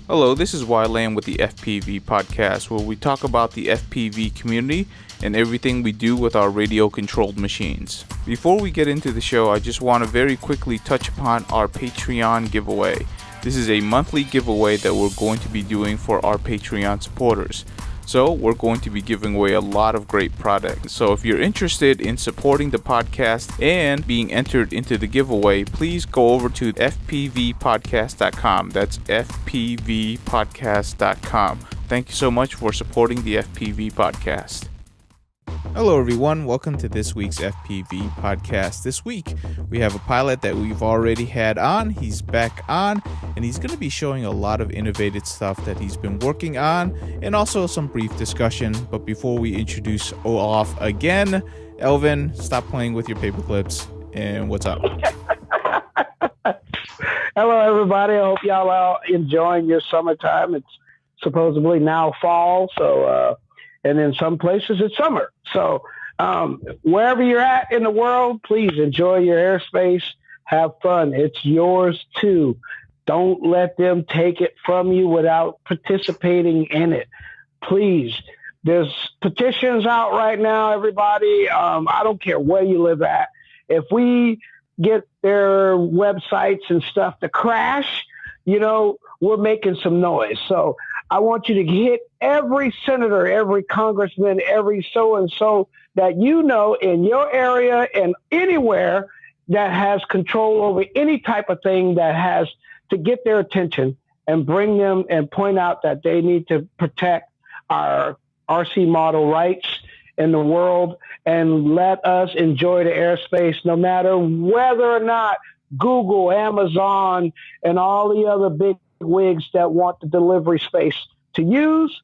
Hello, this is Wyland with the FPV podcast, where we talk about the FPV community and everything we do with our radio-controlled machines. Before we get into the show, I just want to very quickly touch upon our Patreon giveaway. This is a monthly giveaway that we're going to be doing for our Patreon supporters. So we're going to be giving away a lot of great products. So if you're interested in supporting the podcast and being entered into the giveaway, please go over to fpvpodcast.com. That's fpvpodcast.com. Thank you so much for supporting the FPV podcast. Hello everyone, welcome to this week's FPV podcast. This week we have a pilot that we've already had on. He's back on and he's going to be showing a lot of innovative stuff that he's been working on and also some brief discussion. But before we introduce Olaf again, Elvin, stop playing with your paper clips and what's up? Hello everybody, I hope y'all are enjoying your summertime. It's supposedly now fall, so and in some places it's summer. So wherever you're at in the world, please enjoy your airspace. Have fun. It's yours too. Don't let them take it from you without participating in it. Please. There's petitions out right now, everybody. I don't care where you live at. If we get their websites and stuff to crash, we're making some noise. So I want you to hit every senator, every congressman, every so-and-so that you know in your area and anywhere that has control over any type of thing that has to get their attention and bring them and point out that they need to protect our RC model rights in the world and let us enjoy the airspace no matter whether or not Google, Amazon, and all the other big wigs that want the delivery space to use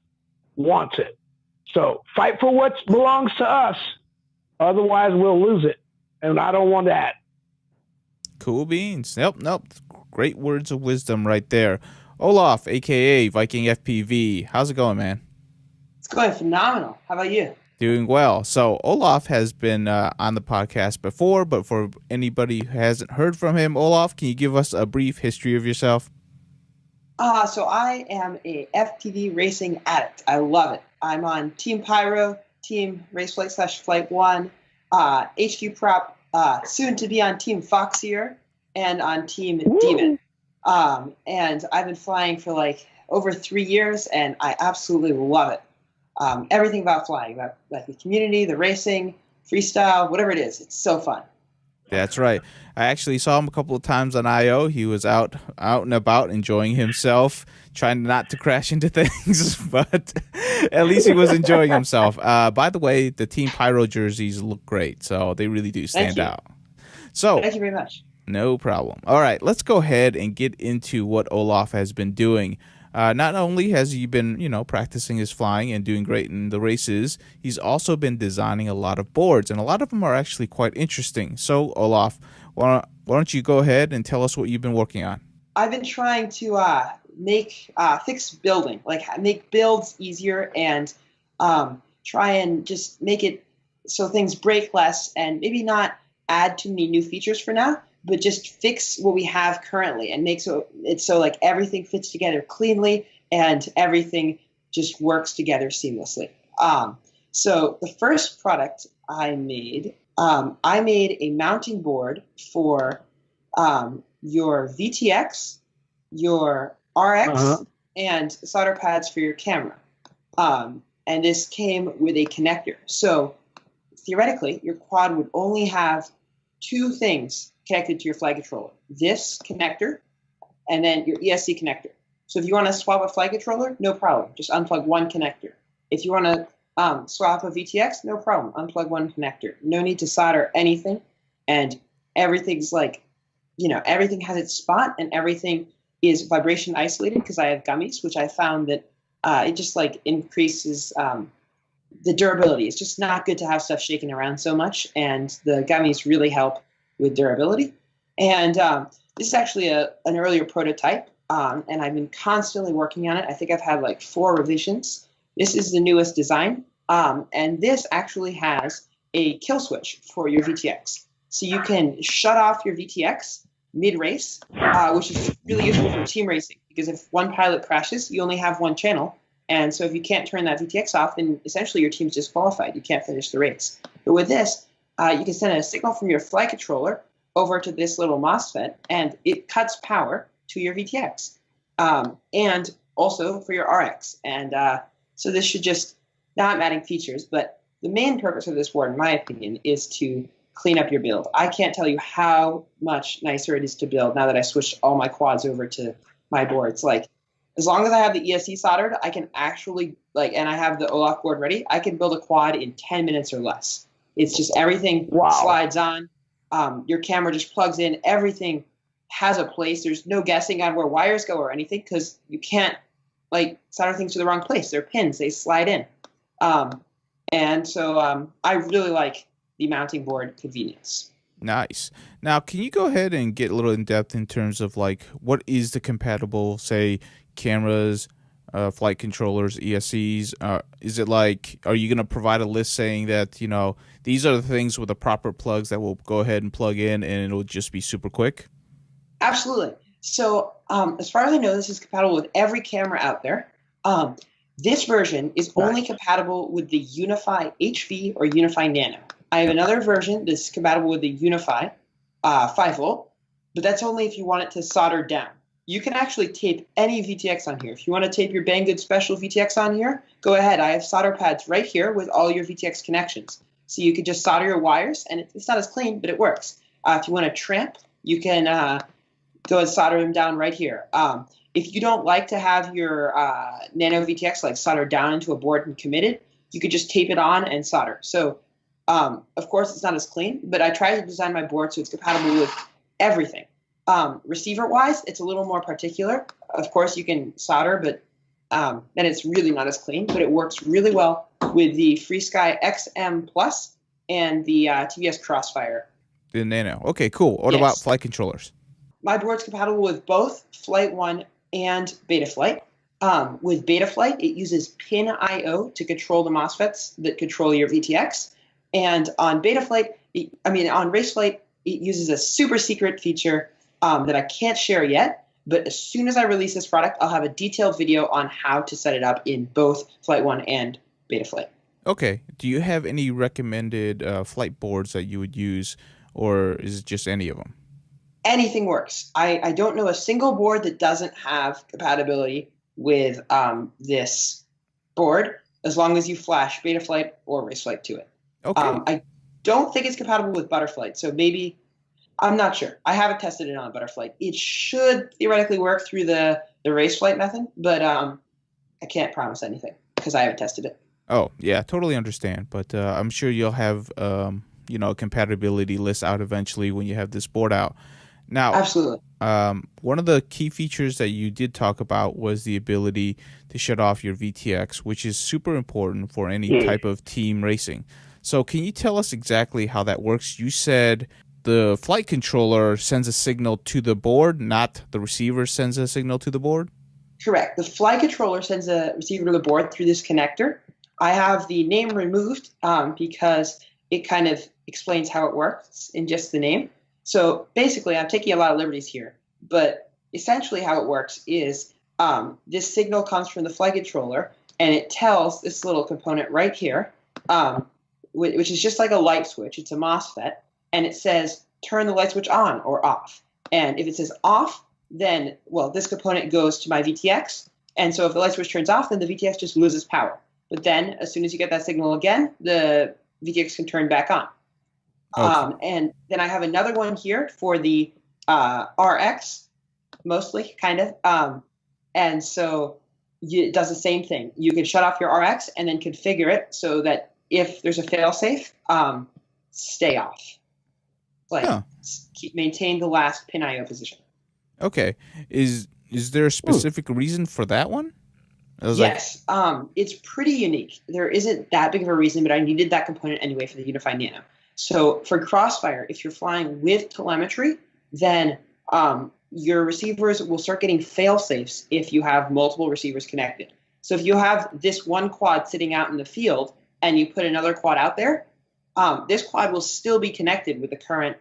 wants it. So fight for what belongs to us. Otherwise, we'll lose it. And I don't want that. Cool beans. Nope. Great words of wisdom right there. Olaf, a.k.a. Viking FPV. How's it going, man? It's going phenomenal. How about you? Doing well. So Olaf has been on the podcast before, but for anybody who hasn't heard from him, Olaf, can you give us a brief history of yourself? So I am a FPV racing addict. I love it. I'm on Team Pyro, Team Raceflight / Flight 1, HQ Prop, soon to be on Team Foxier, and on Team Demon. And I've been flying for like over 3 years, and I absolutely love it. Everything about flying, about like the community, the racing, freestyle, whatever it is. It's so fun. That's right. I actually saw him a couple of times on I.O. He was out and about enjoying himself, trying not to crash into things, but at least he was enjoying himself. By the way, the Team Pyro jerseys look great, so they really do stand out. So, thank you very much. No problem. All right, let's go ahead and get into what Olaf has been doing. Not only has he been, practicing his flying and doing great in the races, he's also been designing a lot of boards, and a lot of them are actually quite interesting. So, Olaf, why don't you go ahead and tell us what you've been working on? I've been trying to fix building, like make builds easier and try and just make it so things break less and maybe not add too many new features for now, but just fix what we have currently and make it so like everything fits together cleanly and everything just works together seamlessly. So the first product I made a mounting board for your Vtx, your RX, and solder pads for your camera. And this came with a connector. So theoretically, your quad would only have two things connected to your flight controller. This connector and then your ESC connector. So if you want to swap a flight controller, no problem. Just unplug one connector. If you want to swap a VTX, no problem. Unplug one connector. No need to solder anything. And everything's like, everything has its spot and everything is vibration isolated because I have gummies, which I found that it just like increases the durability. It's just not good to have stuff shaking around so much. And the gummies really help with durability. And this is actually an earlier prototype, and I've been constantly working on it. I think I've had like 4 revisions. This is the newest design, and this actually has a kill switch for your VTX. So you can shut off your VTX mid-race, which is really useful for team racing because if one pilot crashes, you only have one channel. And so if you can't turn that VTX off, then essentially your team's disqualified. You can't finish the race. But with this, you can send a signal from your flight controller over to this little MOSFET, and it cuts power to your VTX. And also for your RX. And so this should just, now I'm adding features, but the main purpose of this board, in my opinion, is to clean up your build. I can't tell you how much nicer it is to build now that I switched all my quads over to my boards. Like, as long as I have the ESC soldered, I can actually, and I have the Olaf board ready, I can build a quad in 10 minutes or less. It's just everything slides on. Your camera just plugs in. Everything has a place. There's no guessing on where wires go or anything because you can't, solder things to the wrong place. They're pins. They slide in. And so I really like the mounting board convenience. Nice. Now, can you go ahead and get a little in depth in terms of what is the compatible, say, cameras, flight controllers, ESCs? Is it are you going to provide a list saying that, these are the things with the proper plugs that will go ahead and plug in and it'll just be super quick? Absolutely. So as far as I know, this is compatible with every camera out there. This version is only compatible with the Unify HV or Unify Nano. I have another version that's compatible with the Unify 5-volt, but that's only if you want it to solder down. You can actually tape any VTX on here. If you want to tape your Banggood Special VTX on here, go ahead. I have solder pads right here with all your VTX connections. So you could just solder your wires, and it's not as clean, but it works. If you want to tramp, you can go and solder them down right here. If you don't like to have your Nano VTX soldered down into a board and committed, you could just tape it on and solder. So of course, it's not as clean, but I tried to design my board so it's compatible with everything. Receiver-wise, it's a little more particular. Of course, you can solder, but then it's really not as clean. But it works really well with the FreeSky XM Plus and the TVS Crossfire. The Nano. Okay, cool. What about flight controllers? My board's compatible with both Flight 1 and Betaflight. With Betaflight, it uses pin I/O to control the MOSFETs that control your VTX. And on Betaflight, on Raceflight, it uses a super secret feature that I can't share yet. But as soon as I release this product, I'll have a detailed video on how to set it up in both Flight 1 and Betaflight. Okay. Do you have any recommended flight boards that you would use, or is it just any of them? Anything works. I don't know a single board that doesn't have compatibility with this board, as long as you flash Betaflight or Raceflight to it. Okay. I don't think it's compatible with Butterflight, so maybe, I'm not sure. I haven't tested it on Butterflight. It should theoretically work through the Raceflight method, but I can't promise anything because I haven't tested it. Oh, yeah, totally understand. But I'm sure you'll have a compatibility list out eventually when you have this board out. Now, absolutely. One of the key features that you did talk about was the ability to shut off your VTX, which is super important for any type of team racing. So can you tell us exactly how that works? You said the flight controller sends a signal to the board, not the receiver sends a signal to the board? Correct. The flight controller sends a receiver to the board through this connector. I have the name removed because it kind of explains how it works in just the name. So basically, I'm taking a lot of liberties here, but essentially how it works is this signal comes from the flight controller, and it tells this little component right here, which is just like a light switch. It's a MOSFET, and it says turn the light switch on or off. And if it says off, then, this component goes to my VTX, and so if the light switch turns off, then the VTX just loses power. But then, as soon as you get that signal again, the VTX can turn back on. Okay. And then I have another one here for the RX, mostly, kind of. And so it does the same thing. You can shut off your RX and then configure it so that if there's a failsafe, stay off. Maintain the last pin IO position. Okay. Is there a specific reason for that one? Yes. It's pretty unique. There isn't that big of a reason, but I needed that component anyway for the Unify Nano. So for Crossfire, if you're flying with telemetry, then your receivers will start getting fail-safes if you have multiple receivers connected. So if you have this one quad sitting out in the field and you put another quad out there, this quad will still be connected with the current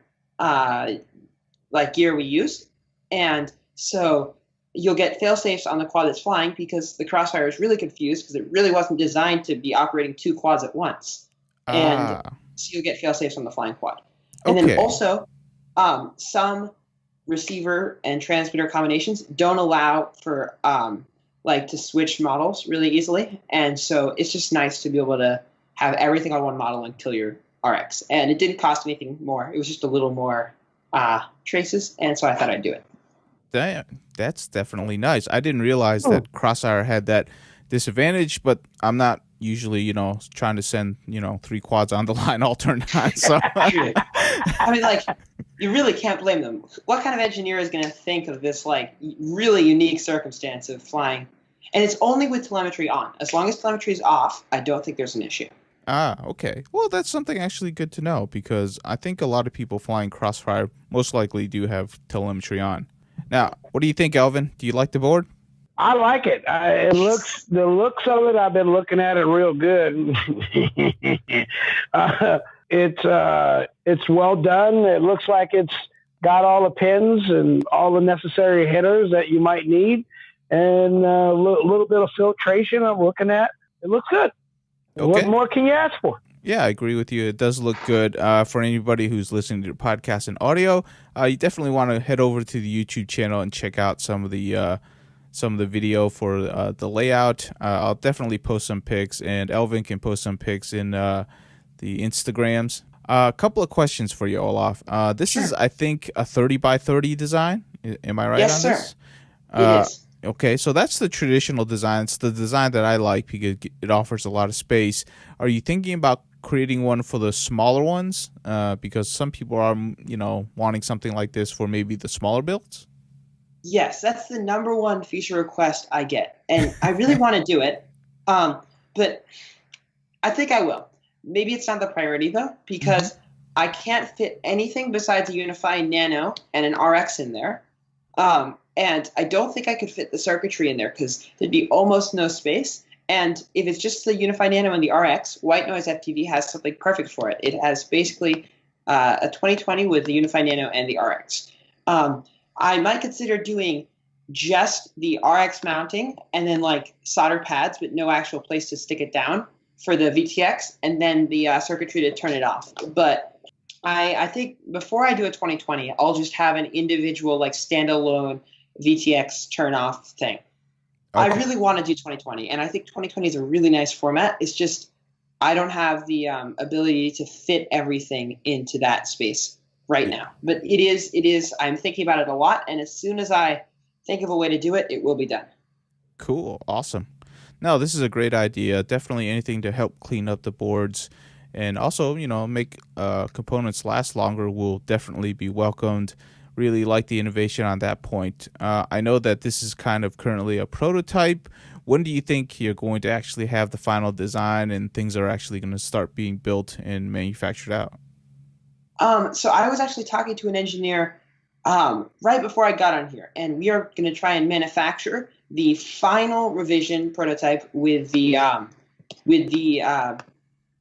like gear we use, and so you'll get fail safes on the quad that's flying because the Crossfire is really confused because it really wasn't designed to be operating 2 quads at once, and so you'll get fail safes on the flying quad, and then also some receiver and transmitter combinations don't allow for like to switch models really easily, and so it's just nice to be able to have everything on one model until your RX. And it didn't cost anything more; it was just a little more traces, and so I thought I'd do it. That's definitely nice. I didn't realize that Crossfire had that disadvantage, but I'm not usually, trying to send, 3 quads on the line all turned on. So I mean, like, you really can't blame them. What kind of engineer is going to think of this, like, really unique circumstance of flying? And it's only with telemetry on. As long as telemetry is off, I don't think there's an issue. Okay. Well, that's something actually good to know, because I think a lot of people flying Crossfire most likely do have telemetry on. Now, what do you think, Elvin? Do you like the board? I like it. The looks of it, I've been looking at it real good. It's well done. It looks like it's got all the pins and all the necessary headers that you might need, and a little bit of filtration I'm looking at. It looks good. Okay. What more can you ask for? Yeah, I agree with you. It does look good. For anybody who's listening to the podcast and audio, you definitely want to head over to the YouTube channel and check out some of the video for the layout. I'll definitely post some pics, and Elvin can post some pics in the Instagrams. A couple of questions for you, Olaf. This is, I think, a 30 by 30 design. Am I right on this? It is. Okay, so that's the traditional design. It's the design that I like because it offers a lot of space. Are you thinking about creating one for the smaller ones? Because some people are, wanting something like this for maybe the smaller builds? Yes, that's the number one feature request I get. And I really want to do it, but I think I will. Maybe it's not the priority, though, because I can't fit anything besides a Unify Nano and an RX in there. And I don't think I could fit the circuitry in there because there'd be almost no space. And if it's just the Unify Nano and the RX, White Noise FPV has something perfect for it. It has basically a 2020 with the Unify Nano and the RX. I might consider doing just the RX mounting and then like solder pads, but no actual place to stick it down for the VTX, and then the circuitry to turn it off. But I think before I do a 2020, I'll just have an individual like standalone VTX turn off thing. Okay. I really want to do 2020, and I think 2020 is a really nice format. It's just I don't have the ability to fit everything into that space right now. But it is. I'm thinking about it a lot, and as soon as I think of a way to do it, it will be done. Cool. Awesome. No, this is a great idea. Definitely anything to help clean up the boards and also, make components last longer will definitely be welcomed. Really like the innovation on that point. I know that this is kind of currently a prototype. When do you think you're going to actually have the final design and things are actually going to start being built and manufactured out? So I was actually talking to an engineer right before I got on here, and we are going to try and manufacture the final revision prototype with the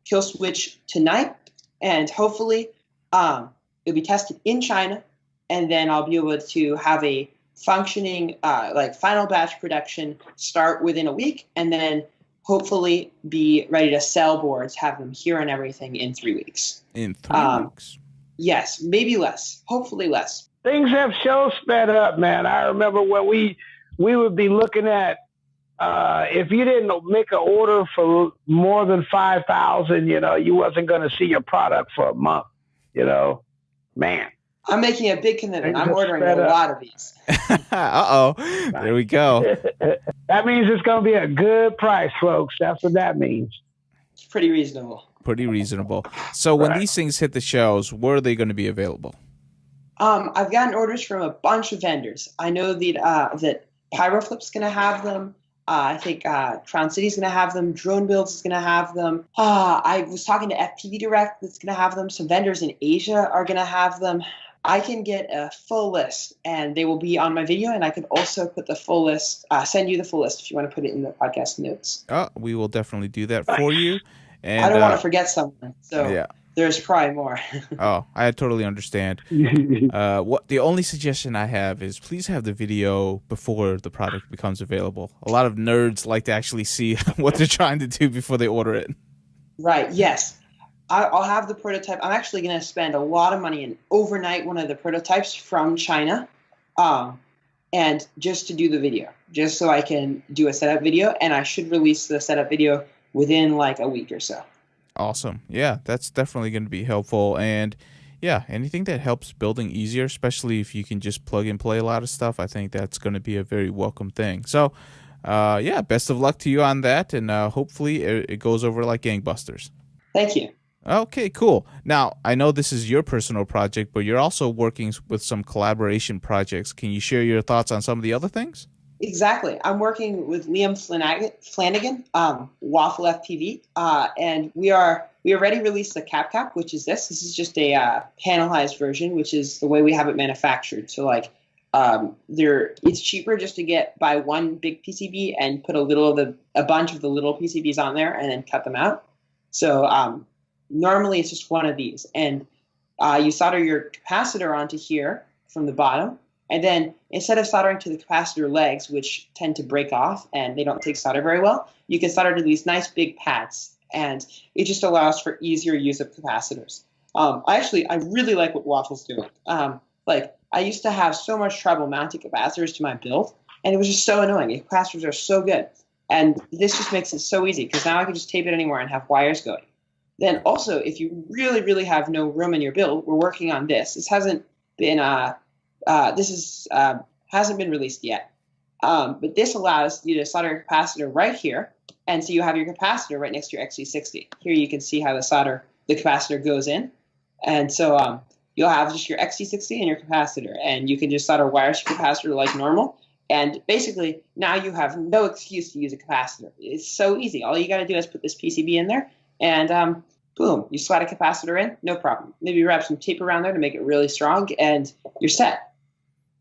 kill switch tonight, and hopefully it'll be tested in China, and then I'll be able to have a functioning like final batch production start within a week, and then hopefully be ready to sell boards, have them here and everything in 3 weeks. In 3 weeks? Yes, maybe less. Hopefully less. Things have so sped up, man. I remember when we would be looking at if you didn't make an order for more than 5,000, you wasn't going to see your product for a month. Man. I'm making a big commitment. I'm ordering a lot of these. Uh-oh. There we go. That means it's going to be a good price, folks. That's what that means. It's pretty reasonable. Pretty reasonable. So when these things hit the shelves, where are they going to be available? I've gotten orders from a bunch of vendors. I know that Pyroflip's going to have them. I think Crown City's going to have them. Drone Builds is going to have them. I was talking to FPV Direct that's going to have them. Some vendors in Asia are going to have them. I can get a full list, and they will be on my video, and I can also put the full list, send you the full list if you want to put it in the podcast notes. We will definitely do that for you. And I don't want to forget someone. So yeah. There's probably more. Oh, I totally understand. What the only suggestion I have is please have the video before the product becomes available. A lot of nerds like to actually see what they're trying to do before they order it. Right. Yes. I'll have the prototype. I'm actually going to spend a lot of money and overnight one of the prototypes from China, and just to do the video, just so I can do a setup video, and I should release the setup video within like a week or so. Awesome. Yeah, that's definitely going to be helpful. And yeah, anything that helps building easier, especially if you can just plug and play a lot of stuff, I think that's going to be a very welcome thing. So, yeah, best of luck to you on that. And hopefully it goes over like gangbusters. Thank you. Okay, cool. Now, I know this is your personal project, but you're also working with some collaboration projects. Can you share your thoughts on some of the other things? Exactly. I'm working with Liam Flanagan, Waffle FPV, and we already released the cap, which is this. This is just a panelized version, which is the way we have it manufactured. So like, it's cheaper just to buy one big PCB and put a bunch of the little PCBs on there and then cut them out. So normally it's just one of these, and you solder your capacitor onto here from the bottom. And then instead of soldering to the capacitor legs, which tend to break off and they don't take solder very well, you can solder to these nice big pads, and it just allows for easier use of capacitors. I really like what Waffle's doing. Like, I used to have so much trouble mounting capacitors to my build, and it was just so annoying. The capacitors are so good. And this just makes it so easy, because now I can just tape it anywhere and have wires going. Then also, if you really, really have no room in your build, we're working on this. This hasn't been hasn't been released yet, but this allows you to solder a capacitor right here, and so you have your capacitor right next to your XC60. Here you can see how the capacitor goes in, and so you'll have just your XC60 and your capacitor, and you can just solder wires to your capacitor like normal, and basically now you have no excuse to use a capacitor. It's so easy. All you got to do is put this PCB in there, and boom, you slide a capacitor in, no problem. Maybe wrap some tape around there to make it really strong, and you're set.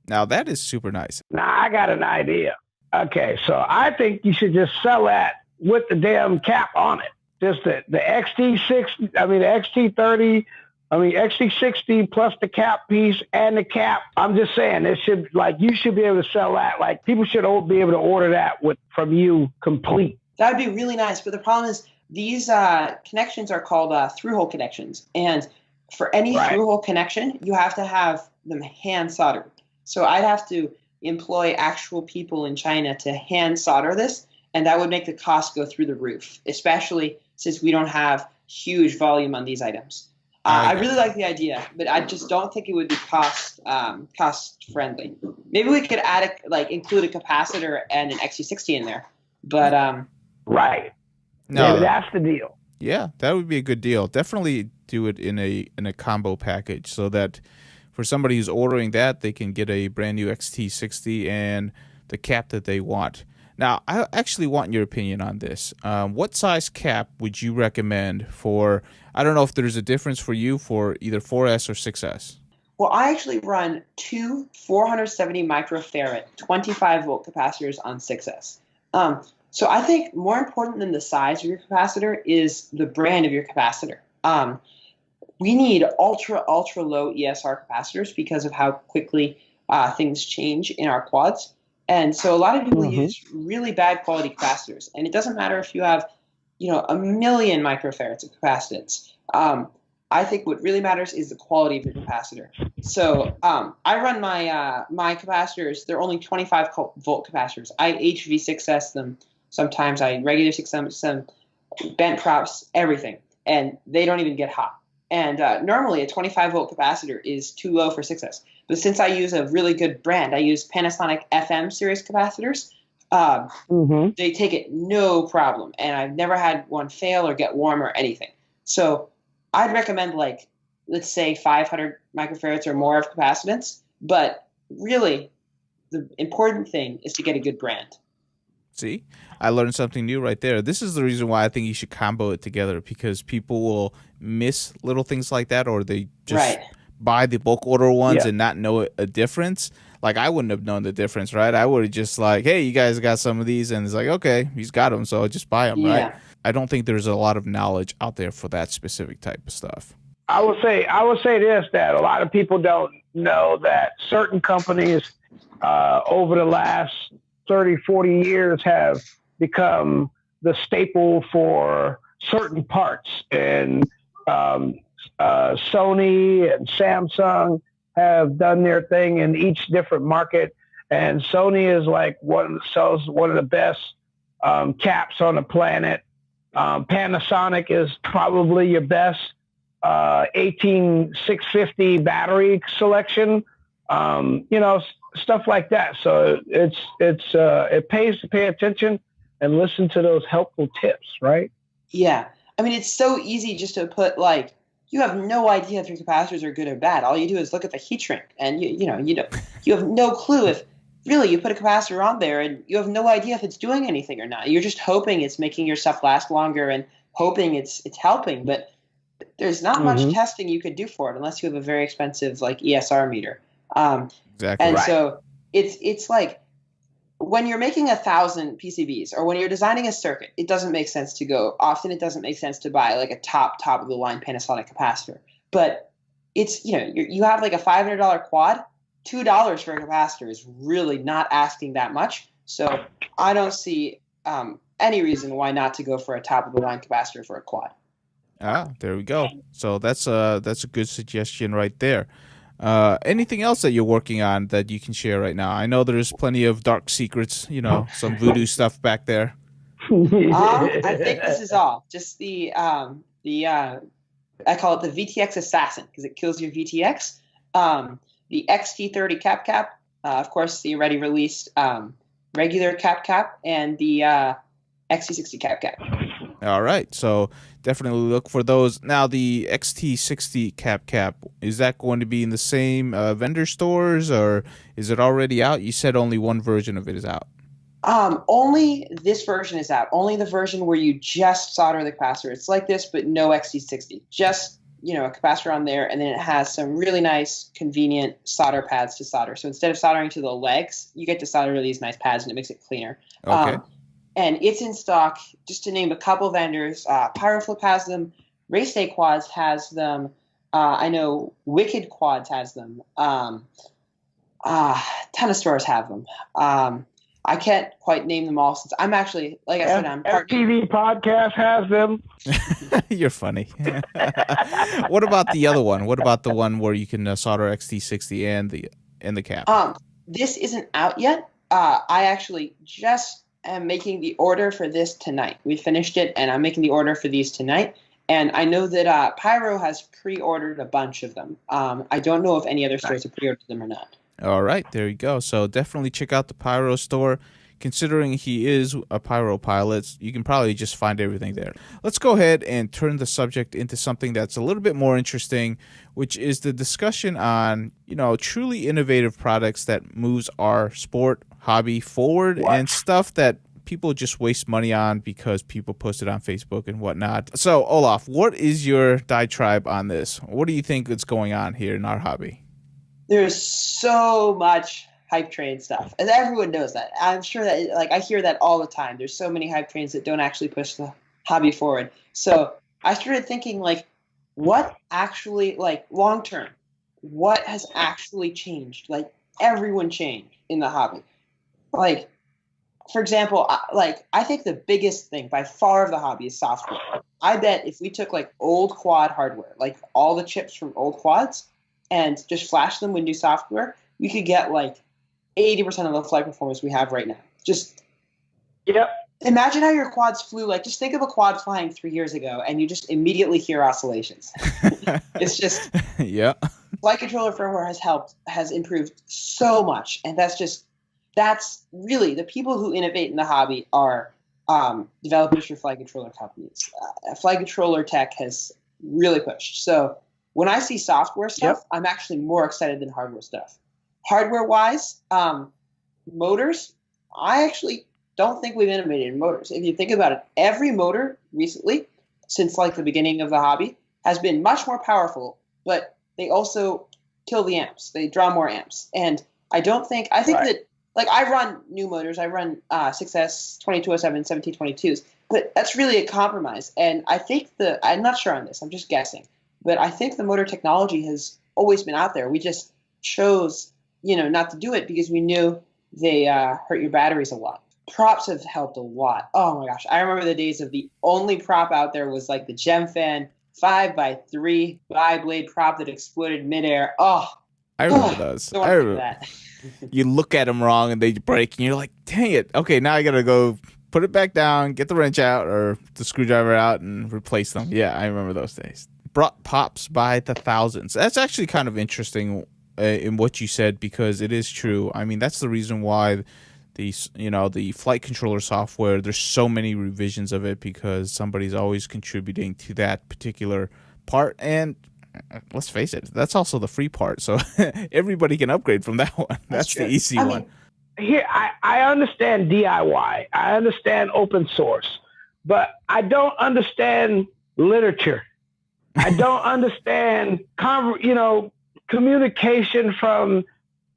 Now, that is super nice. Now, I got an idea. Okay, so I think you should just sell that with the damn cap on it. Just the XT6, the XT30, XT60 plus the cap piece and the cap. I'm just saying, you should be able to sell that. Like, people should all be able to order that from you complete. That would be really nice, but the problem is these connections are called through-hole connections. And for any through-hole connection, you have to have them hand soldered. So I'd have to employ actual people in China to hand solder this, and that would make the cost go through the roof, especially since we don't have huge volume on these items. I really like the idea, but I just don't think it would be cost friendly. Maybe we could include a capacitor and an XC60 in there, but right. No, maybe that's the deal. Yeah, that would be a good deal. Definitely do it in a combo package so that for somebody who's ordering that, they can get a brand new XT60 and the cap that they want. Now, I actually want your opinion on this. What size cap would you recommend for, I don't know if there's a difference for you for either 4S or 6S? Well, I actually run two 470 microfarad 25-volt capacitors on 6S. So I think more important than the size of your capacitor is the brand of your capacitor. We need ultra low ESR capacitors because of how quickly things change in our quads. And so a lot of people use really bad quality capacitors. And it doesn't matter if you have, a million microfarads of capacitance. I think what really matters is the quality of your capacitor. So I run my capacitors. They're only 25-volt capacitors. I HV6S them. Sometimes I regular 6S them, bent props, everything. And they don't even get hot. And normally a 25-volt capacitor is too low for 6S. But since I use a really good brand, I use Panasonic FM series capacitors, they take it no problem. And I've never had one fail or get warm or anything. So I'd recommend, let's say 500 microfarads or more of capacitance. But really, the important thing is to get a good brand. See, I learned something new right there. This is the reason why I think you should combo it together, because people will miss little things like that, or they just buy the bulk order ones and not know a difference. Like, I wouldn't have known the difference, right? I would have just hey, you guys got some of these, and it's like, okay, he's got them, so I'll just buy them, right? I don't think there's a lot of knowledge out there for that specific type of stuff. I would say this, that a lot of people don't know that certain companies over the last 30, 40 years have become the staple for certain parts. And Sony and Samsung have done their thing in each different market. And Sony is like sells one of the best caps on the planet. Panasonic is probably your best 18650 battery selection. Stuff like that. So it pays to pay attention and listen to those helpful tips, right? Yeah. I mean, it's so easy just to put like, you have no idea if your capacitors are good or bad. All you do is look at the heat shrink, and you have no clue if really you put a capacitor on there and you have no idea if it's doing anything or not. You're just hoping it's making your stuff last longer and hoping it's helping, but there's not much testing you could do for it unless you have a very expensive like ESR meter. Exactly. And right. so it's like when you're making 1,000 PCBs or when you're designing a circuit, it doesn't make sense to go. Often it doesn't make sense to buy like a top of the line Panasonic capacitor. But it's you have like a $500 quad, $2 for a capacitor is really not asking that much. So I don't see any reason why not to go for a top of the line capacitor for a quad. Ah, there we go. So that's a good suggestion right there. Anything else that you're working on that you can share right now? I know there's plenty of dark secrets, some voodoo stuff back there. I think this is all. Just the I call it the Vtx Assassin because it kills your VTX. The XT30 cap, of course, the already released regular cap, and the XT60 cap. All right, so definitely look for those. Now, the XT60 cap, is that going to be in the same vendor stores, or is it already out? You said only one version of it is out. Only this version is out. Only the version where you just solder the capacitor. It's like this, but no XT60. Just, a capacitor on there, and then it has some really nice, convenient solder pads to solder. So instead of soldering to the legs, you get to solder to these nice pads, and it makes it cleaner. Okay. And it's in stock, just to name a couple vendors. Pyroflip has them. Race Day Quads has them. I know Wicked Quads has them. Ton of stores have them. I can't quite name them all since I'm actually, like I said, I'm FPV podcast has them. You're funny. What about the other one? What about the one where you can solder XT60 and the cap? This isn't out yet. I actually just am making the order for this tonight. We finished it, and I'm making the order for these tonight. And I know that Pyro has pre-ordered a bunch of them. I don't know if any other stores have pre-ordered them or not. All right, there you go. So definitely check out the Pyro store. Considering he is a Pyro pilot, you can probably just find everything there. Let's go ahead and turn the subject into something that's a little bit more interesting, which is the discussion on, truly innovative products that moves our sport hobby forward and stuff that people just waste money on because people post it on Facebook and whatnot. So, Olaf, what is your diatribe on this? What do you think is going on here in our hobby? There's so much hype train stuff, and everyone knows that. I'm sure that, I hear that all the time. There's so many hype trains that don't actually push the hobby forward. So I started thinking, what actually, long term, what has actually changed? Everyone changed in the hobby. For example, I think the biggest thing by far of the hobby is software. I bet if we took old quad hardware, all the chips from old quads, and just flash them with new software, we could get 80% of the flight performance we have right now. Just imagine how your quads flew. Just think of a quad flying 3 years ago, and you just immediately hear oscillations. It's just flight controller firmware has improved so much, and that's really the people who innovate in the hobby are developers for flight controller companies. Flight controller tech has really pushed. So when I see software stuff, I'm actually more excited than hardware stuff. Hardware-wise, motors, I actually don't think we've innovated in motors. If you think about it, every motor recently, since the beginning of the hobby, has been much more powerful, but they also kill the amps. They draw more amps. And I think that, I run new motors. I run 6S, 2207, 1722s, but that's really a compromise. And I think I'm not sure on this, I'm just guessing. But I think the motor technology has always been out there. We just chose, not to do it because we knew they hurt your batteries a lot. Props have helped a lot. Oh my gosh. I remember the days of the only prop out there was like the GemFan 5x3 bi-blade prop that exploded midair. Oh, I remember those. I remember that. You look at them wrong and they break, and you're like, dang it. Okay, now I got to go put it back down, get the wrench out or the screwdriver out and replace them. Yeah, I remember those days. Brought pops by the thousands. That's actually kind of interesting in what you said, because it is true. I mean, that's the reason why the flight controller software, there's so many revisions of it, because somebody's always contributing to that particular part. And let's face it, that's also the free part. So everybody can upgrade from that one. That's the easy one. Here, I understand DIY. I understand open source, but I don't understand literature. I don't understand, communication from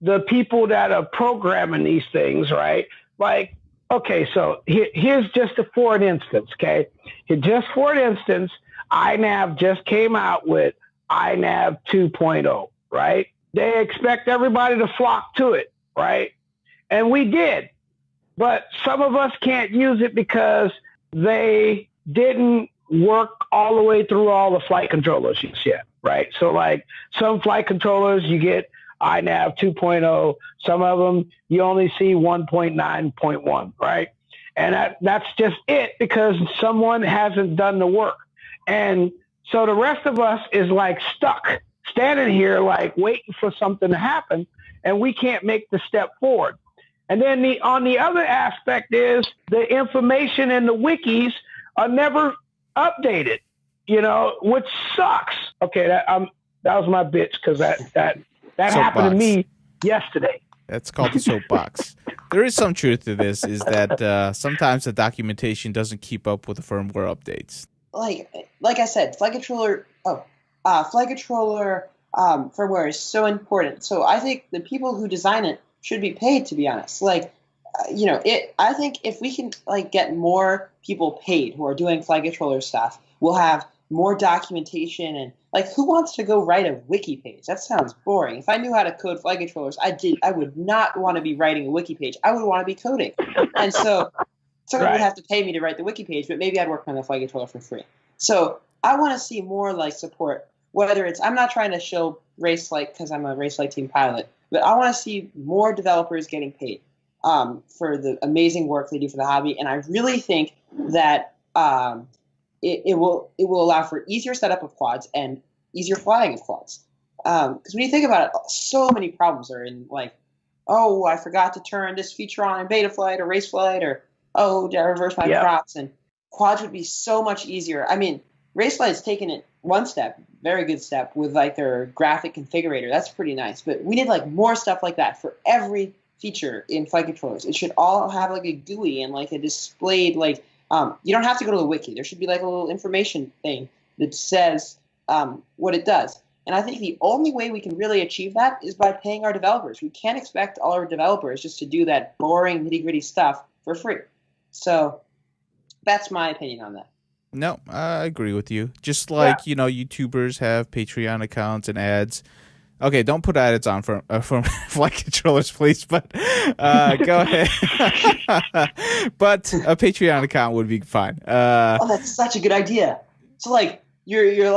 the people that are programming these things, right? Like, okay, so here's just for an instance, okay? Just for an instance, iNav just came out with iNav 2.0, right? They expect everybody to flock to it, right? And we did. But some of us can't use it because they didn't work all the way through all the flight controllers yet, right? So like some flight controllers, you get iNav 2.0. Some of them, you only see 1.9.1, right? And that's just it, because someone hasn't done the work. And so the rest of us is like stuck standing here, like waiting for something to happen, and we can't make the step forward. And then on the other aspect is the information in the wikis are never updated, which sucks. Okay, that was my bitch, because that happened to me yesterday. That's called the soapbox. There is some truth to this, is that sometimes the documentation doesn't keep up with the firmware updates. Like I said, flight controller firmware is so important. So I think the people who design it should be paid, to be honest. I think if we can get more people paid who are doing flight controller stuff, we'll have more documentation. And who wants to go write a wiki page? That sounds boring. If I knew how to code flight controllers, I would not want to be writing a wiki page. I would want to be coding. And so someone would have to pay me to write the wiki page, but maybe I'd work on the flight controller for free. So I want to see more support, whether it's, I'm not trying to show race flight because I'm a race flight team pilot, but I want to see more developers getting paid for the amazing work they do for the hobby. And I really think that it will allow for easier setup of quads and easier flying of quads. Because when you think about it, so many problems are in I forgot to turn this feature on in beta flight or race flight, or did I reverse my props? And quads would be so much easier. I mean, race flight has taken it one step, very good step, with their graphic configurator. That's pretty nice. But we need more stuff like that for every feature in flight controllers. It should all have a GUI and a displayed you don't have to go to the wiki. There should be a little information thing that says what it does. And I think the only way we can really achieve that is by paying our developers. We can't expect all our developers just to do that boring nitty-gritty stuff for free. So that's my opinion on that. No, I agree with you. Just YouTubers have Patreon accounts and ads. Okay, don't put ads on from flight controllers, please. But go ahead. But a Patreon account would be fine. That's such a good idea. So you're your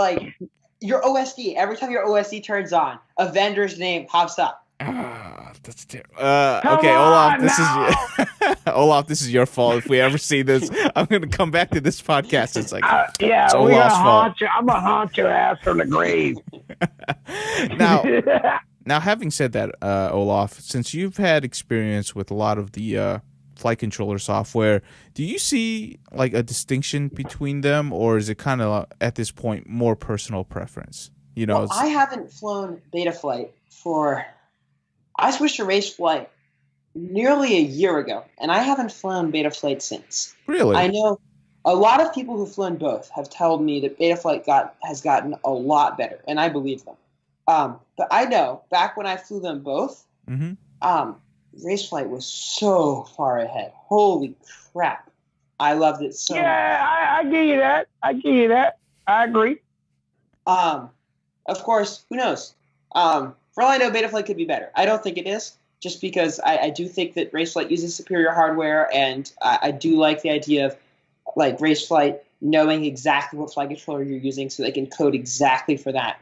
OSD. Every time your OSD turns on, a vendor's name pops up. That's terrible. Okay, Olaf, Olaf, this is your fault. If we ever see this, I'm going to come back to this podcast. It's it's Olaf's fault. I'm going to haunt your ass from the grave. Now, having said that, Olaf, since you've had experience with a lot of the flight controller software, do you see a distinction between them, or is it kind of at this point more personal preference? I haven't flown beta flight I switched to race flight nearly a year ago, and I haven't flown beta flight since. Really? I know a lot of people who've flown both have told me that beta flight has gotten a lot better, and I believe them. But I know back when I flew them both, race flight was so far ahead. Holy crap. I loved it so much. I give you that. I agree. of course, who knows? For all I know, Betaflight could be better. I don't think it is, just because I do think that Raceflight uses superior hardware, and I do like the idea of like Raceflight knowing exactly what flight controller you're using, so they can code exactly for that,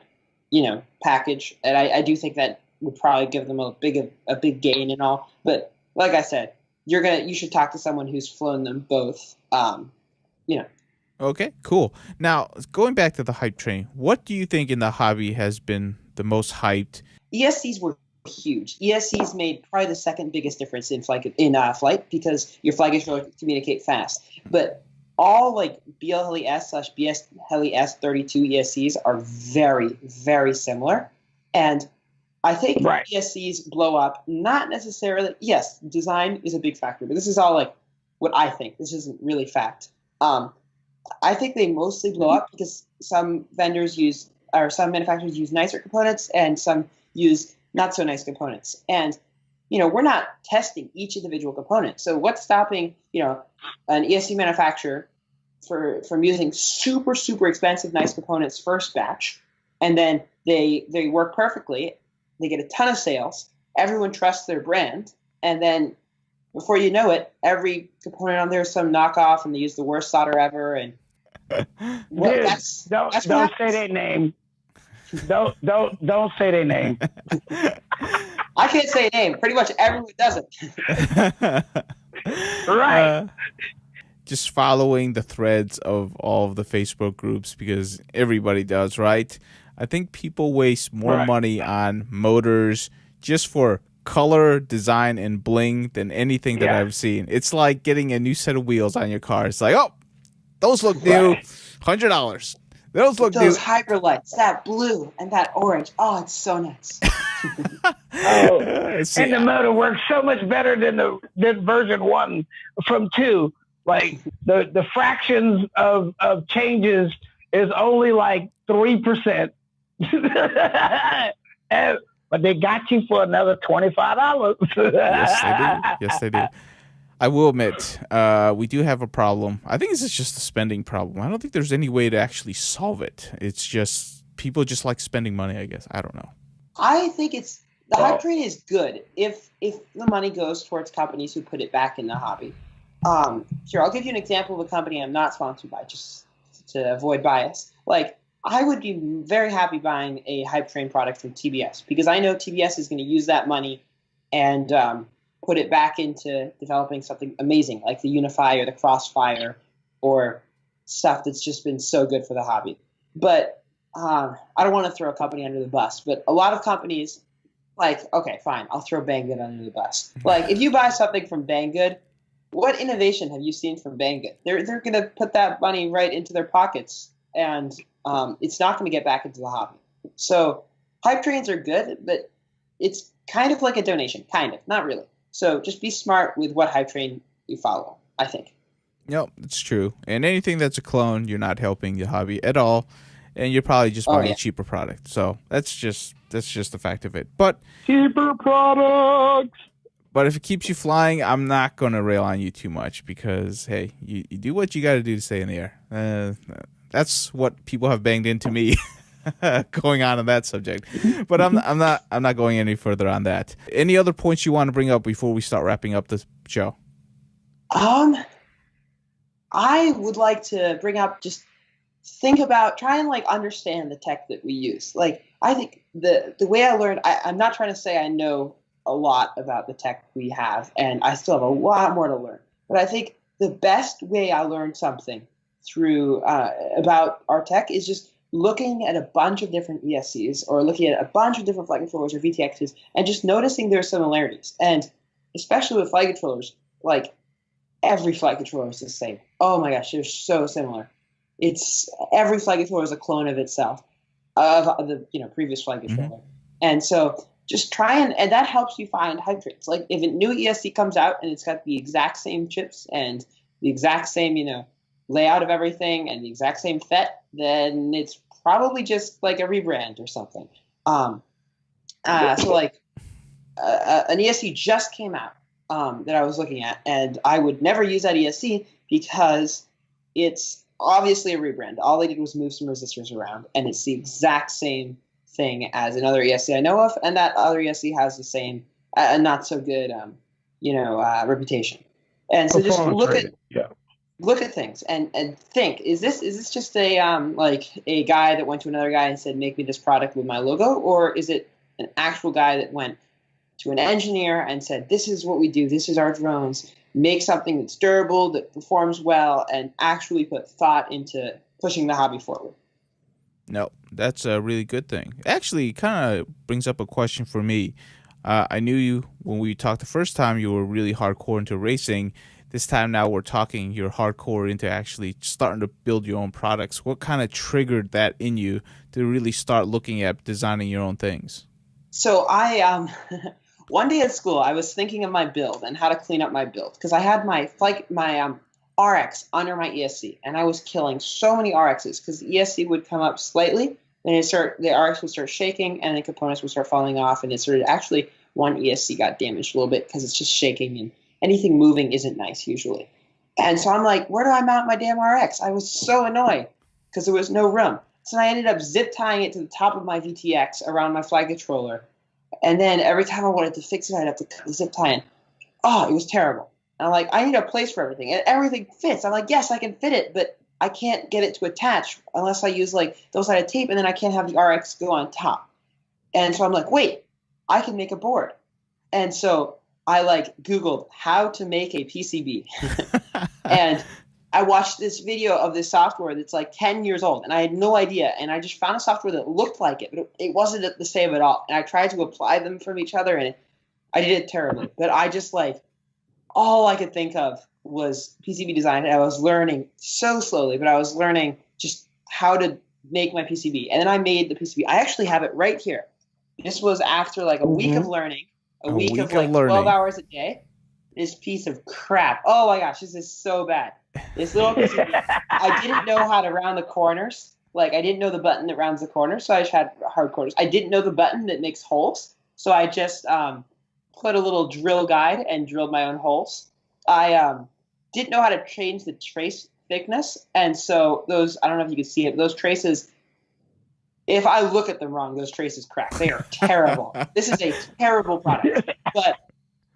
package. And I do think that would probably give them a big gain and all. But like I said, you should talk to someone who's flown them both. Okay, cool. Now, going back to the hype train, what do you think in the hobby has been the most hyped? ESCs were huge. ESCs made probably the second biggest difference in flight because your flight controller can communicate fast. But all like BL Heli S/BS Heli S32 ESCs are very, very similar. And I think ESCs blow up, not necessarily, yes, design is a big factor, but this is all like what I think. This isn't really fact. I think they mostly blow up because some manufacturers use nicer components and some use not so nice components. And, we're not testing each individual component. So what's stopping, an ESC manufacturer from using super, super expensive, nice components first batch, and then they work perfectly, they get a ton of sales, everyone trusts their brand, and then before you know it, every component on there is some knockoff, and they use the worst solder ever. And don't say their name. Don't say their name. I can't say a name. Pretty much everyone does it. Right. Just following the threads of all of the Facebook groups because everybody does, right? I think people waste more money on motors just for color, design, and bling than anything that I've seen. It's like getting a new set of wheels on your car. It's like, oh, those look new, $100. Those look new. Those Hyperlights, that blue and that orange. Oh, it's so nice. And the motor works so much better than version 1 from 2. Like the fractions of changes is only like 3%. But they got you for another $25. Yes, they do. I will admit, we do have a problem. I think this is just a spending problem. I don't think there's any way to actually solve it. It's just people just like spending money, I guess. I don't know. I think the hype train is good if the money goes towards companies who put it back in the hobby. Here, I'll give you an example of a company I'm not sponsored by, just to avoid bias. Like, I would be very happy buying a hype train product from TBS because I know TBS is going to use that money and put it back into developing something amazing like the Unify or the Crossfire or stuff that's just been so good for the hobby. But I don't want to throw a company under the bus, but a lot of companies, like, okay, fine, I'll throw Banggood under the bus. Like, if you buy something from Banggood, what innovation have you seen from Banggood? They're going to put that money right into their pockets, and it's not going to get back into the hobby. So hype trains are good, but it's kind of like a donation, kind of, not really. So just be smart with what hype train you follow, I think. Yep, it's true. And anything that's a clone, you're not helping the hobby at all, and you're probably just buying a cheaper product. So that's just the fact of it. But cheaper products. But if it keeps you flying, I'm not going to rail on you too much because, hey, you do what you got to do to stay in the air. That's what people have banged into me going on that subject. But I'm not going any further on that. Any other points you want to bring up before we start wrapping up the show? I would like to bring up just try and like understand the tech that we use. Like, I think the way I learned, I'm not trying to say I know a lot about the tech we have, and I still have a lot more to learn. But I think the best way I learned something through about our tech is just looking at a bunch of different ESCs or looking at a bunch of different flight controllers or VTXs and just noticing their similarities. And especially with flight controllers, like every flight controller is the same. Oh my gosh, they're so similar. It's every flight controller is a clone of itself, of the previous flight controller. And so just try and that helps you find hype trains. Like if a new ESC comes out and it's got the exact same chips and the exact same, layout of everything and the exact same FET, then it's probably just like a rebrand or something. So like an ESC just came out that I was looking at, and I would never use that ESC because it's obviously a rebrand. All they did was move some resistors around, and it's the exact same thing as another ESC I know of, and that other ESC has the same not so good reputation. And so just look at things and think, is this just a like a guy that went to another guy and said, make me this product with my logo, or is it an actual guy that went to an engineer and said, this is what we do, this is our drones, make something that's durable, that performs well, and actually put thought into pushing the hobby forward? No, that's a really good thing. Actually, kind of brings up a question for me. I knew you when we talked the first time, you were really hardcore into racing. This time now we're talking, you're hardcore into actually starting to build your own products. What kind of triggered that in you to really start looking at designing your own things? So I one day at school, I was thinking of my build and how to clean up my build, because I had my RX under my ESC, and I was killing so many RXs because the ESC would come up slightly, then the RX would start shaking, and the components would start falling off, and it started actually one ESC got damaged a little bit because it's just shaking, and anything moving isn't nice usually. And so I'm like, where do I mount my damn RX? I was so annoyed because there was no room. So I ended up zip tying it to the top of my VTX around my flight controller. And then every time I wanted to fix it, I'd have to cut the zip tie in. Oh, it was terrible. And I'm like, I need a place for everything. And everything fits. I'm like, yes, I can fit it, but I can't get it to attach unless I use like double-sided tape, and then I can't have the RX go on top. And so I'm like, wait, I can make a board. And so I like Googled how to make a PCB. And I watched this video of this software that's like 10 years old, and I had no idea. And I just found a software that looked like it, but it wasn't the same at all. And I tried to apply them from each other, and I did it terribly. But I just like, all I could think of was PCB design. And I was learning so slowly, but I was learning just how to make my PCB. And then I made the PCB. I actually have it right here. This was after like a week of learning, a week of like 12 hours a day. This piece of crap. Oh my gosh, this is so bad. This little PCB. I didn't know how to round the corners. Like, I didn't know the button that rounds the corners, so I just had hard corners. I didn't know the button that makes holes, so I just put a little drill guide and drilled my own holes. I didn't know how to change the trace thickness, and so those, I don't know if you can see it, but those traces, if I look at them wrong, those traces crack. They are terrible. This is a terrible product, but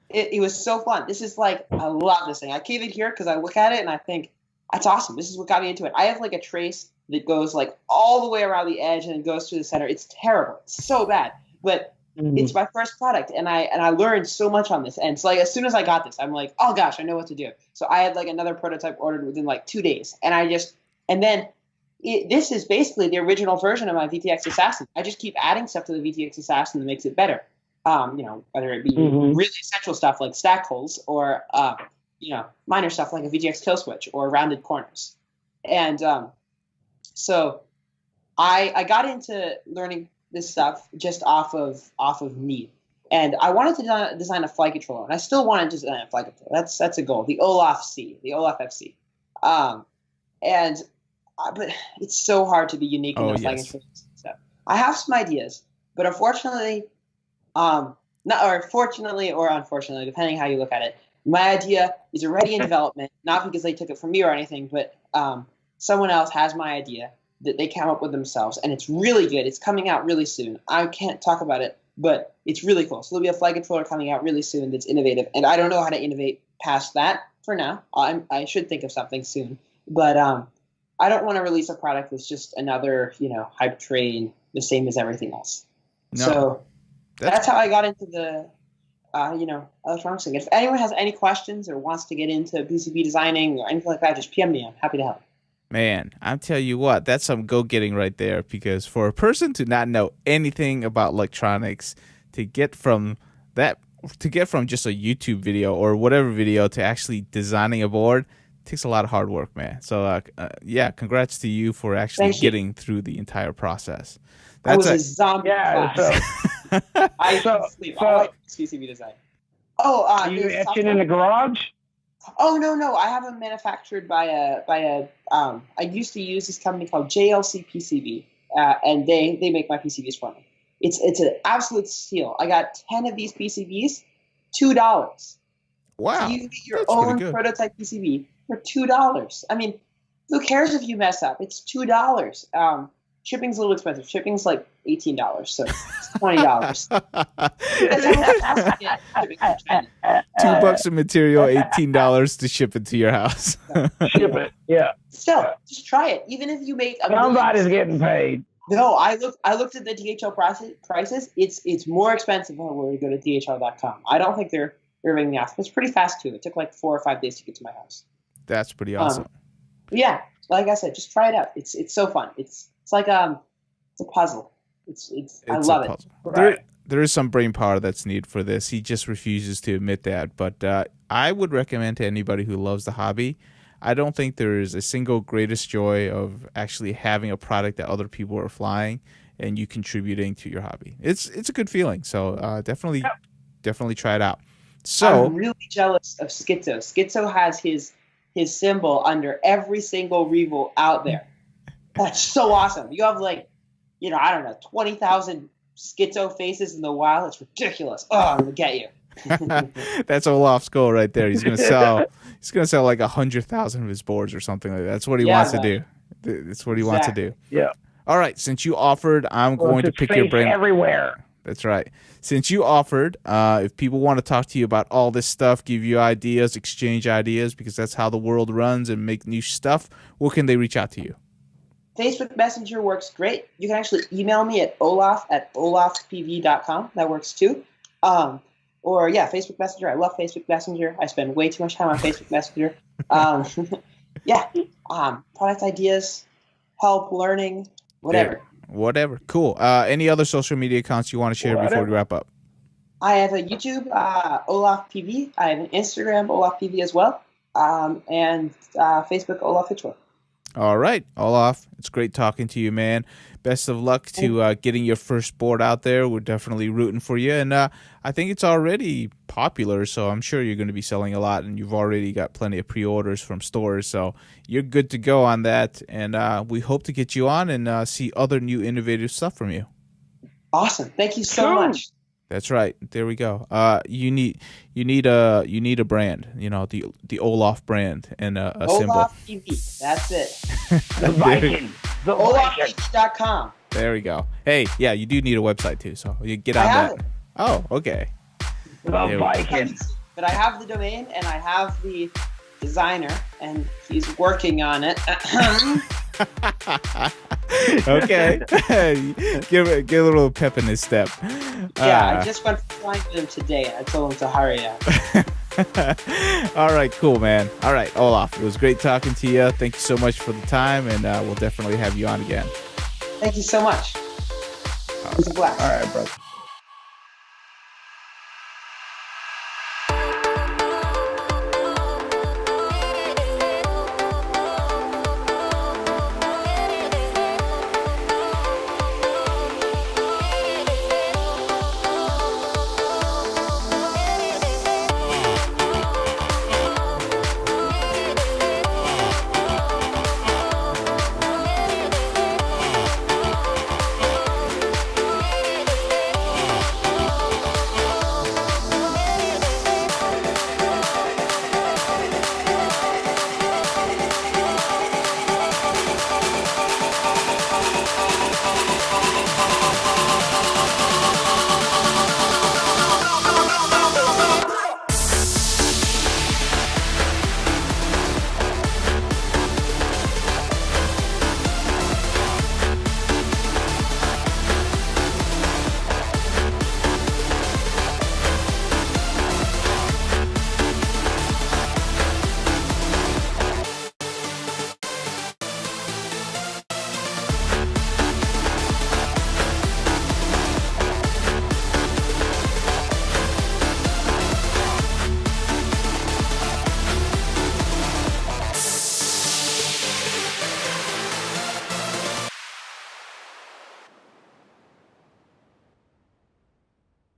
it was so fun. This is like, I love this thing. I keep it here because I look at it and I think, that's awesome. This is what got me into it. I have like a trace that goes like all the way around the edge and then goes through the center. It's terrible. It's so bad. But it's my first product, and I learned so much on this. And so like, as soon as I got this, I'm like, oh gosh, I know what to do. So I had like another prototype ordered within like 2 days. And then this is basically the original version of my Vtx Assassin. I just keep adding stuff to the Vtx Assassin that makes it better. Whether it be really essential stuff like stack holes, or minor stuff like a VGX kill switch or rounded corners. And so I got into learning this stuff just off of need. And I wanted to design a flight controller, and I still wanted to design a flight controller. That's a goal. The Olaf FC. But it's so hard to be unique in the flight controller stuff. I have some ideas, but unfortunately, fortunately or unfortunately, depending how you look at it, my idea is already in development, not because they took it from me or anything, but someone else has my idea that they came up with themselves, and it's really good. It's coming out really soon. I can't talk about it, but it's really cool. So there'll be a flight controller coming out really soon that's innovative, and I don't know how to innovate past that for now. I should think of something soon, but I don't want to release a product that's just another, hype train, the same as everything else. No. So that's how I got into the, electronics thing. If anyone has any questions or wants to get into PCB designing or anything like that, just PM me. I'm happy to help. Man, I'm telling you what, that's some go-getting right there, because for a person to not know anything about electronics, to get from just a YouTube video or whatever video to actually designing a board, takes a lot of hard work, man. So, congrats to you for actually getting through the entire process. I was a zombie class. I couldn't sleep. I like PCB design. Are you etching in the garage? Oh no! I have them manufactured by a. I used to use this company called JLC PCB, and they make my PCBs for me. It's an absolute steal. I got 10 of these PCBs, $2. Wow! So you can get your own prototype PCB for $2. I mean, who cares if you mess up? It's $2. Shipping's a little expensive. Shipping's like $18, so it's $20. $2 of material, $18 to ship it to your house. Ship it. Yeah. Still, just try it. Even if you make somebody's getting paid. No, I looked at the DHL prices. It's more expensive when we go to DHL.com. I don't think they're ripping me off. It's pretty fast too. It took like 4 or 5 days to get to my house. That's pretty awesome. Yeah, like I said, just try it out. It's so fun. It's like it's a puzzle. It's I love it. Right. There is some brain power that's needed for this. He just refuses to admit that. But I would recommend to anybody who loves the hobby. I don't think there is a single greatest joy of actually having a product that other people are flying and you contributing to your hobby. It's a good feeling. So definitely try it out. So I'm really jealous of Schizo. Schizo has his symbol under every single Revo out there. That's so awesome. You have like, I don't know, 20,000 Schizo faces in the wild. It's ridiculous. Oh, I'm gonna get you. That's Olaf's goal right there. He's gonna sell. He's gonna sell like 100,000 of his boards or something like that. That's what he wants to do. That's what he wants to do. Yeah. All right. Since you offered, I'm going to pick your brain everywhere. That's right. Since you offered, if people want to talk to you about all this stuff, give you ideas, exchange ideas, because that's how the world runs, and make new stuff, where can they reach out to you? Facebook Messenger works great. You can actually email me at olaf@olafpv.com. That works too. Or Facebook Messenger. I love Facebook Messenger. I spend way too much time on Facebook Messenger. Product ideas, help, learning, whatever. Yeah, whatever. Cool. Any other social media accounts you want to share before we wrap up? I have a YouTube, Olaf PV. I have an Instagram, Olaf PV as well. And Facebook, Olaf Hichwa. All right, Olaf, it's great talking to you, man. Best of luck to getting your first board out there. We're definitely rooting for you. And I think it's already popular, so I'm sure you're going to be selling a lot, and you've already got plenty of pre-orders from stores. So you're good to go on that. And we hope to get you on and see other new innovative stuff from you. Awesome. Thank you so much. That's right. There we go. You need a brand, the Olaf brand and a symbol. Olaf TV. That's it. The Viking. The OlafTV.com. There we go. Hey, yeah, you do need a website too, so you get on that. It. Oh, okay. The Viking. But I have the domain and I have the designer, and he's working on it. Okay. give a little pep in his step. I just went flying with him today, and I told him to hurry up. All right, cool, man. All right, Olaf, it was great talking to you. Thank you so much for the time, and we'll definitely have you on again. Thank you so much. It was a blast. All right, brother.